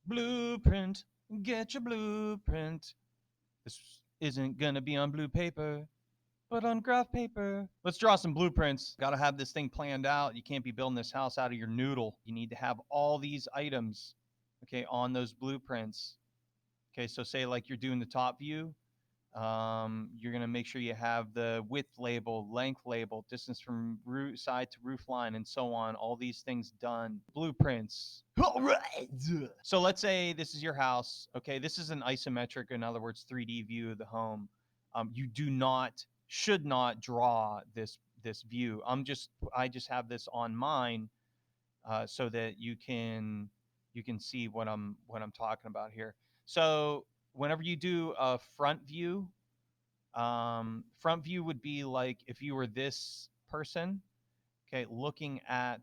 Blueprint, get your blueprint. This isn't gonna be on blue paper, but on graph paper. Let's draw some blueprints. Got to have this thing planned out. You can't be building this house out of your noodle. You need to have all these items, okay, on those blueprints. Okay, so say like you're doing the top view, you're going to make sure you have the width label, length label, distance from roof side to roof line, and so on. All these things done. Blueprints. All right. So let's say this is your house. Okay, this is an isometric, in other words, 3D view of the home. You do not, should not draw this view. I just have this on mine so that you can see what I'm talking about here. So whenever you do a front view would be like if you were this person, okay, looking at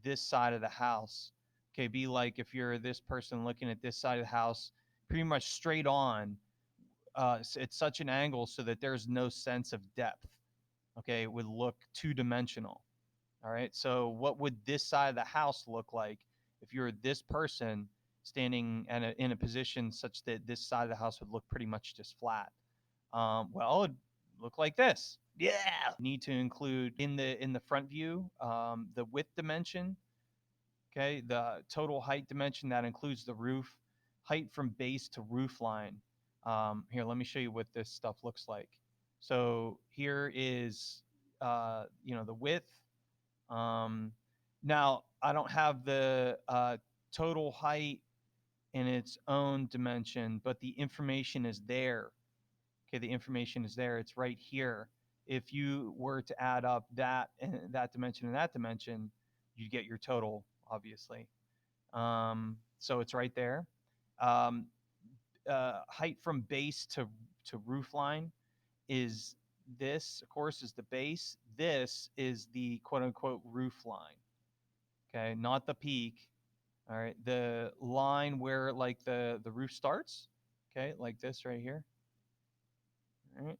this side of the house. Okay, be like if you're this person looking at this side of the house, pretty much straight on. It's such an angle so that there's no sense of depth. Okay, it would look two dimensional. All right. So what would this side of the house look like if you're this person standing in a position such that this side of the house would look pretty much just flat? Well, it'd look like this. Yeah. Need to include in the front view the width dimension. Okay. The total height dimension that includes the roof height from base to roof line. Here, let me show you what this stuff looks like. So here is the width. um, Now, I don't have the total height in its own dimension, but the information is there. Okay, the information is there. It's right here. If you were to add up that dimension and that dimension, you get your total, obviously. So it's right there. Um, Height from base to roof line is this, of course, is the base. This is the quote unquote roof line. Okay, not the peak. All right, the line where like the roof starts. Okay, like this right here. All right,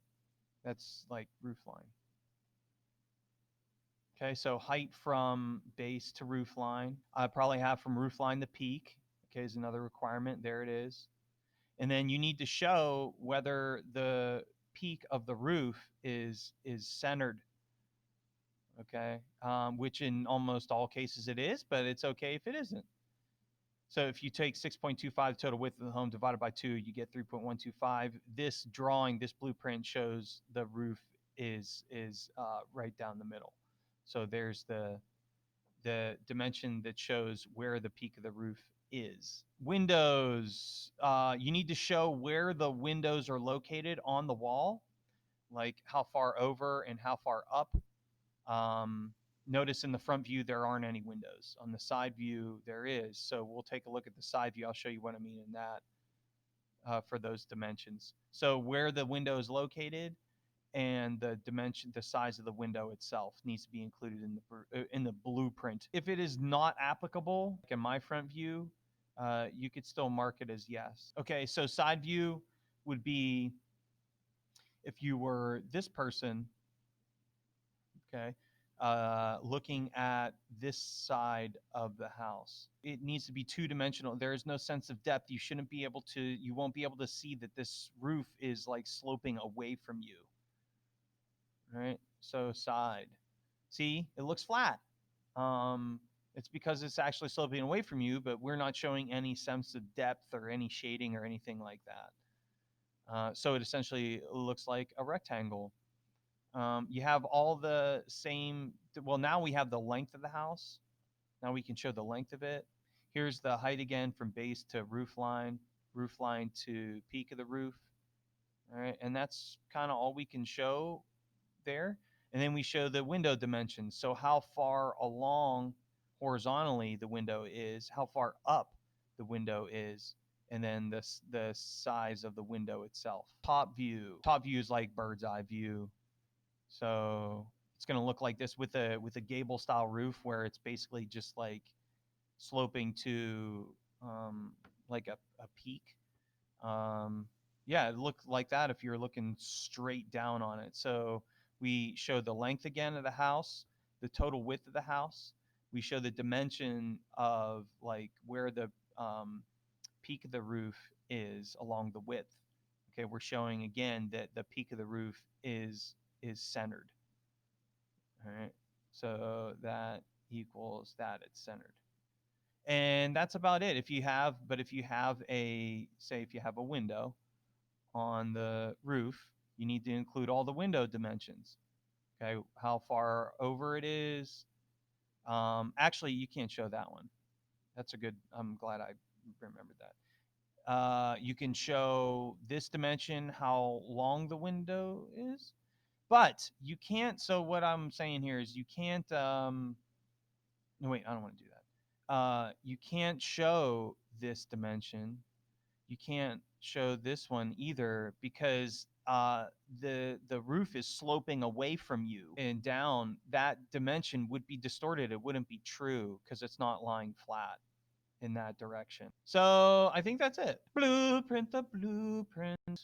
that's like roof line. Okay, so height from base to roof line. I probably have from roof line to peak. Okay, is another requirement. There it is. And then you need to show whether the peak of the roof is centered. Okay, which in almost all cases it is, but it's okay if it isn't. So if you take 6.25 total width of the home divided by 2, you get 3.125. This drawing, this blueprint shows the roof is right down the middle. So there's the dimension that shows where the peak of the roof is. Windows, you need to show where the windows are located on the wall, like how far over and how far up. um, Notice in the front view there aren't any windows. On the side view there is. So we'll take a look at the side view. I'll show you what I mean in that for those dimensions. So where the window is located and the dimension, the size of the window itself needs to be included in the blueprint. If it is not applicable, like in my front view, you could still mark it as yes. Okay, so side view would be if you were this person, okay, looking at this side of the house. It needs to be two dimensional. There is no sense of depth. You won't be able to see that this roof is like sloping away from you. All right. So side. See, it looks flat. Um, it's because it's actually sloping away from you, but we're not showing any sense of depth or any shading or anything like that. So it essentially looks like a rectangle. You have all the same. Well, now we have the length of the house. Now we can show the length of it. Here's the height again from base to roof line to peak of the roof. All right, and that's kind of all we can show there. And then we show the window dimensions. So how far along horizontally the window is, how far up the window is, and then the size of the window itself. Top view. Top view is like bird's eye view. So it's going to look like this with a gable style roof where it's basically just like sloping to like a peak. Um, yeah, it looked like that if you're looking straight down on it. So we show the length again of the house, the total width of the house. We show the dimension of like where the peak of the roof is along the width. Okay, we're showing again that the peak of the roof is centered. All right, so that equals that it's centered, and that's about it. If you have a, say, if you have a window on the roof, you need to include all the window dimensions. Okay, how far over it is. Actually, you can't show that one. That's a good. I'm glad I remembered that. You can show this dimension, how long the window is, but you can't. So what I'm saying here is you can't. No, wait, I don't want to do that. You can't show this dimension. You can't show this one either because the roof is sloping away from you and down. That dimension would be distorted. It wouldn't be true because it's not lying flat in that direction. So I think that's it. Blueprint the blueprint.